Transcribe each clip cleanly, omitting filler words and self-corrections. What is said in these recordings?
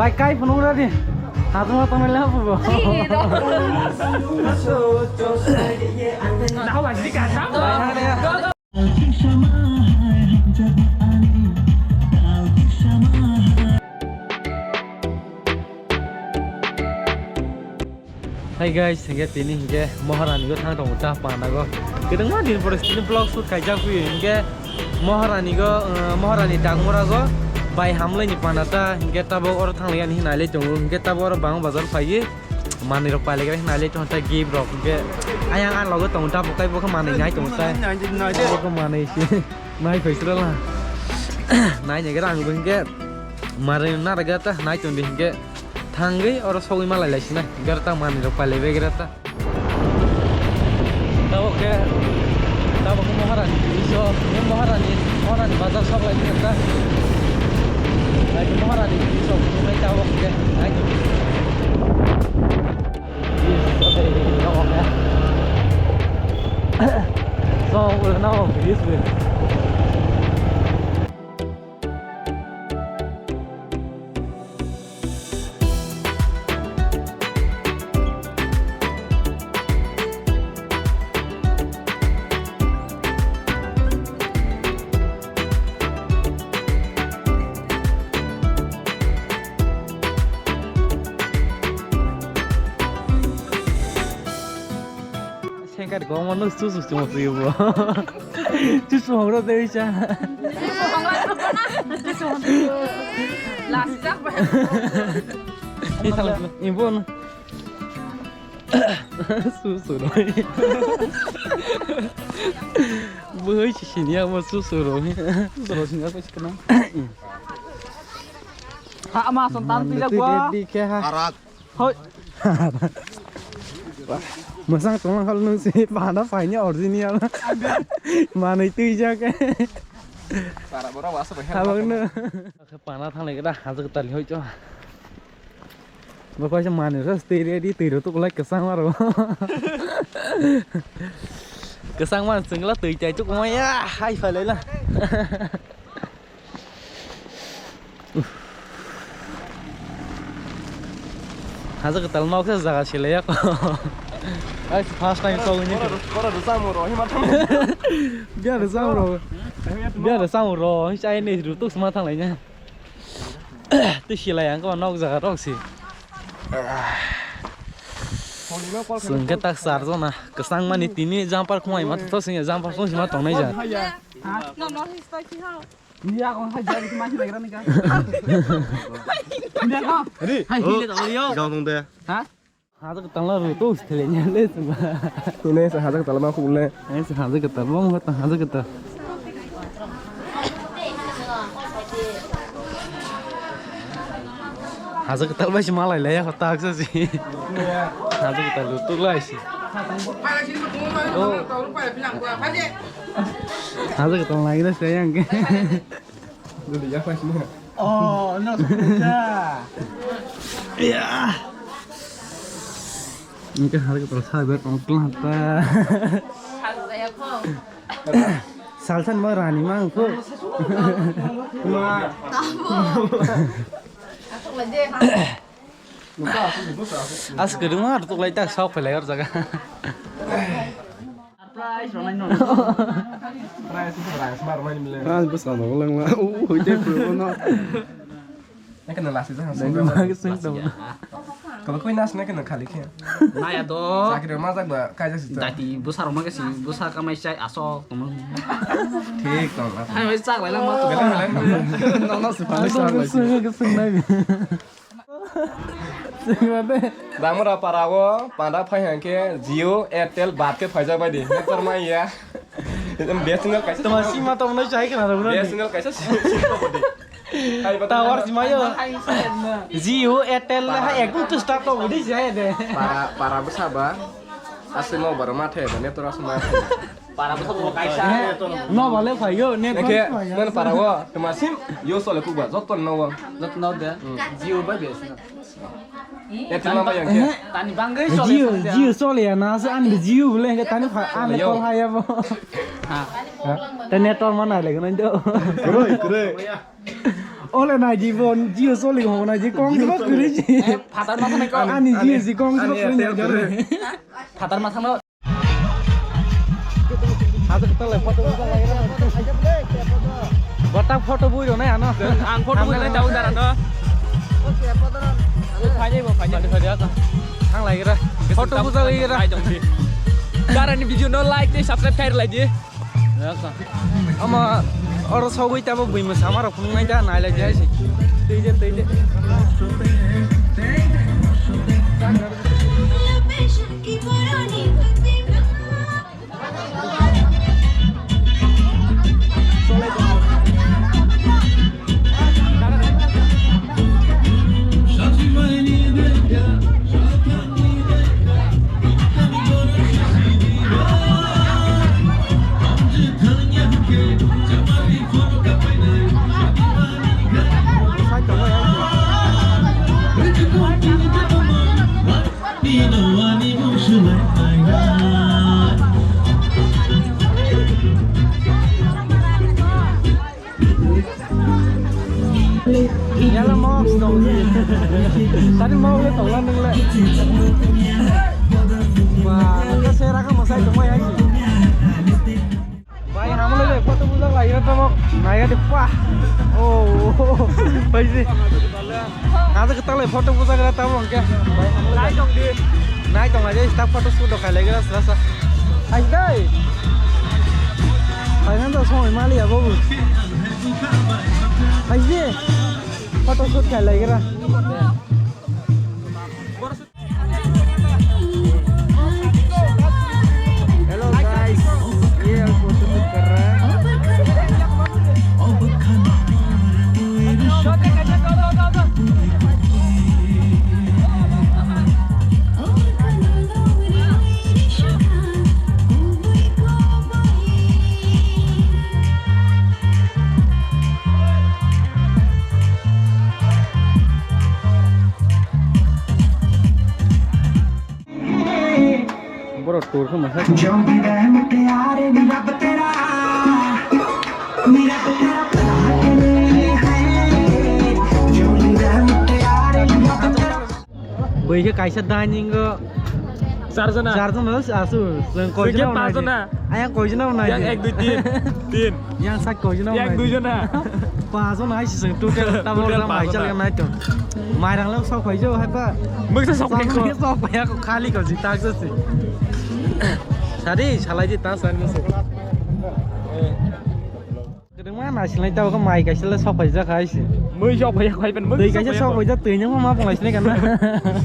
Baik kai penuh nih. Satu mau temen lah bu. Tahu lagi di kacang. Hai guys, hingga ini hingga Maharani go thang dong udah pana go. Kita nggak di Forestini vlog shoot kayak jago hingga Maharani dangmura go. By hamle ni pana ta hingga tabo orang thang lian hinale jong hingga tabo orang bang bazar pagi mani rok pale kare hinale jong ta give rok hingga ayang an logo tong ta bukai bukan mani nyai jong ta bukan mani sih nai faisal lah nai nya gerang hingga mari na raga ta nai jong hingga thanggai orang sogi malah lagi na gerta mani rok pale be gerta tabo ke tabo ke Maharani iso yang Maharani bazar sok lagi kita Lagi Maharani iso may tawag ke ay so udah nawag this way Sengkat kau mana susu cuma free bu, susu orang tu macam. Susu orang lasak. Ini salah ibu na. Susu loh. Boleh sini apa susu loh. Terus ni apa sih kenal? Hak mas santan tidak gua. Harat. Hoi. Masang tolong kalau nungsi pada filenya original mana itu aja kan Para bora wasa bahaya. abang nu pada thang lagi dah hazard kita lihat coba bakal macam mana sih stereo di tidur tuh lagi kesang baru kesang mana senglah terjadi cuk ya hai file lah hazard kita mau ke zaga sila ya Ay, first time tahu ni. Bora dosa muro, himat. Biar ada samuro. Biar ada samuro, saya ni rutuk semua thang lainnya. Tu sila yang kau nak jaga rok sih. Sengket tak sar tu na, kesang mana tini jampar kumai mat tu sengket jampar tu semua tong ni je. Nomor history hao. Dia kau hajar di mana lagi ni kan? Dia kau. Hai, hilir tak boleh yo. Jangan tunggu. Hah? Hazard kita lah rutuk setelahnya le semua. Ini sehajar kita lama kulle. Ini hazard kita, bang kata hazard kita. Hazard kita lebih malai lah ya kata aku sih. Hazard kita rutuk lah sih. Oh. Hazard kita lagi dah sayang ke. Jadi ya pas ni. Oh, nak sudah. Ya. Ini kan harga terasa berat orang apa? Salsan mau rani mang tu. As kedua mah tu lagi tak sok pelayar jaga. Price Smart main mile. Ras besar dong lang lah. Hujan belum nak. Ini kena lasi tu. bagus sih tu. Kalau kau nas ni kena kali kan. Nah ya tu, Sakit rumah tak bah kaja situ. tadi besar rumah kasi, besar kami cai asok teman. Tik tong. Hai wes cak lelang mah tu. Nong sepuluh Keseng lagi. Sengate. Damura parawo, pada phai ke Jio, Airtel, बात के फायदा बादी. ने तरमा या. BSNL कैसे? Masih mata mana cai kan ada benar. BSNL कैसे? Tawar si Mayo. Jio, Airtel lah ekdum tu start tu udah saya deh. Para bersabar. Asli mau bermata dan itu rasa mata. Para besar mau kaisa. No boleh payo, net Oke, mana para wa? Kemasin yo soal aku buat zoton nawa. Not not deh. Jiu bagus. Itu nama yang ke? Tani banggai Jio soalnya nasi anda Jio boleh ke tani anda call saya po. Tani network mana lagi nanti. Keren, keren. Oleh naik di bon, Jio soling ho naik di kong itu kiri sih. Patar matang na ko. Ani Jio si kong itu kiri Airtel jare. Patar matang na. Ada kita lihat foto kita lagi kan. Botak foto bu itu nih ano. Ang photo mo na daw daran no. Phanya mo phanya. Dia kan. Hang lagi kan. Foto bu lagi kan. Daran ni video no like ni subscribe kai lagi. Ya kan. Ama orang sawi tapi bui mas sama orang pun nggak jalan lagi aja sih. Tijen. Yalah mau dong. Tadi mau lihat tolong dong le. Wah, kita serahkan masa itu mau ya. Baik, kamu le foto bulan lagi na tuh mau. Naik di wah. Oh, baik sih. Nanti kita le foto bulan kita tahu mungkin. Naik dong di. Naik dong aja, kita foto sudah kali lagi lah selesai. Ayo deh. Ayo nanti semua mali ya babu. Ayo. Foto shoot kali lagi lah. Hello guys, iya foto shoot keren. Bro, tour ke masa? जो भी रहे मुटियारे मेरा बतेरा पता है जो भी रहे मुटियारे मेरा बतेरा Baiknya kaisa dining ke Sarjana. Sarjana asu, yang kau Bikin jenak pasal na. Ayang kau jenak mana? Yang ek tin. Yang sak kau jenak Yang dujo na. Pasal na sih seng total, tahu orang mai jalan kan naik tu. Mai orang lalu sok kau jauh apa?มึงจะส่งให้กู Sok kau ya kau kali kau cita sih. Tadi salah je tas kan musuh. Kedeng mana sih lain tahu ke mai kaisa le sok kau jauh kaisa. มึงชอบไปใครเป็นมึง Dari kaisa sok kau jauh tuh nyamuk mah pengen sini kan?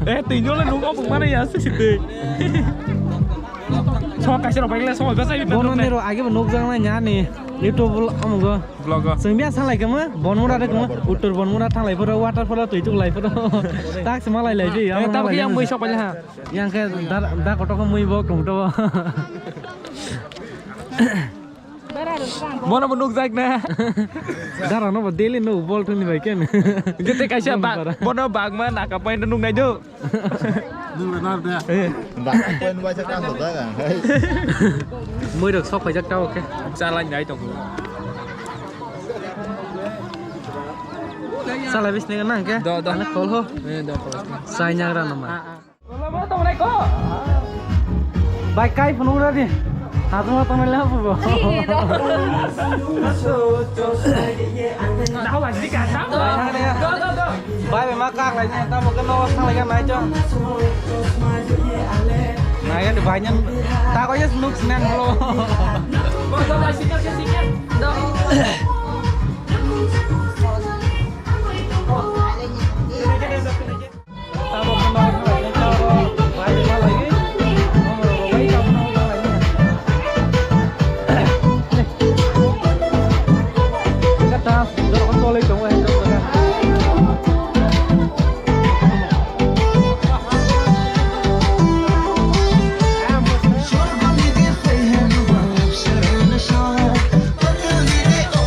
เอ๊ะตีนโยนแล้วนุ่งเอาผมมาได้ยังสิตีชอบใครชอบไปกันแล้วชอบไปใส่เป็น Bono ni ro age nuk jang na nya ni YouTube amugo บล็อกก็ Sengbiak sang lai kama bonmura de kama utur bonmura thang lai pura waterfall tu itu lai pura tak semua lai lai ji แต่เมื่อกี้ยังมึงชอบไปเลยฮะ yang ke da kotok mui bo kong to มอนะมันนุกใจนะ da rano ba deli no bol tu ni bai ken จะเตะใครเชื่อบ้างมอนะบางมาหนักกับไปนุ่งไงดู Bạn quên quay chắc đang hợp tác à? mới được sóc phải chắc đâu ok ซาลันใหญ่ตรง salah bis ni nang ke Do. anak kol ho เออเดี๋ยว sai nyang ra nama แล้วมาตรงไหนก็ bai kai penuh dah ni hatu ma tamai lah bu หนาวหลังที่การช้างก็ bai be makak lai ni ta mo ke no sang lai kan nai cho nai kan di banyak ta ko ya senuk senen lo ก็สบายสิกันสิกันดอก ta mo ke no sang lai ni cho bai be ma lai ni bai ka no sang lai ni kata do ko so lai chong ai to ka शोर बनी दे है वो अफसर नशा है पता नहीं रे ओ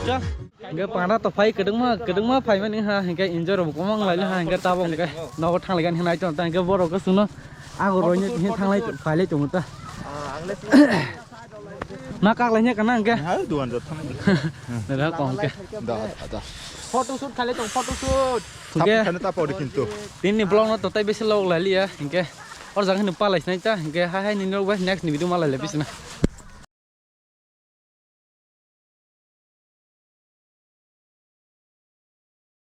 Cak. Hingga panah topai kedeng mah pai mana ha hingga enjoy robo komang lai ha hingga tabong hingga nawa thang lai kan hingga itu hingga boro ke suno aku ronya hingga thang lai pai lai cuma ta. Nakak lainnya kena hingga. Hal 200 thang. Dah kong hingga. Dah. Photo shoot kali tong photo shoot. Hingga. Kan tak boleh kintu. Ini blog no totai besi log lai ya hingga. Or jangan lupa like na hingga hai ni no next ni video malah lebih sana.